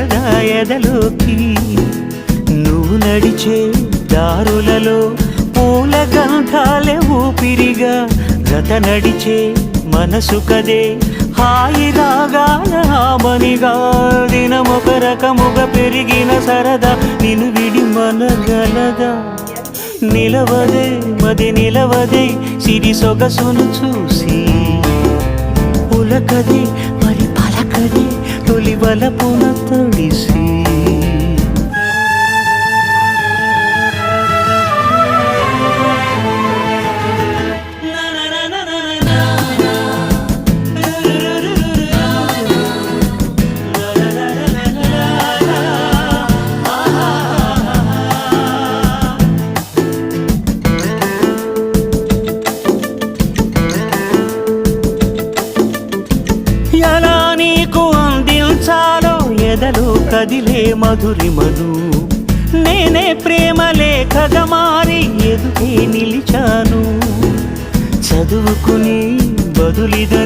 త్వరగా ఎదలోకి నువ్వు నడిచే దారులలో పూల గంధాలే ఊపిరిగా గత నడిచే మనసు కదే హాయి రాగాల హామనిగా దినమొక రకముగా పెరిగిన సరదా నిన్ను విడి మనగలదా నిలవదే మది నిలవదే సిరి సొగసును చూసి పులకదే మరి పలకదే తొలి వలపున తడిసి ఎలా నీకు అందించాలో ఎదలో కదిలే మధురిమను నేనే ప్రేమ లేఖగా మారి ఎదుటే నిలిచాను చదువుకుని బదులిద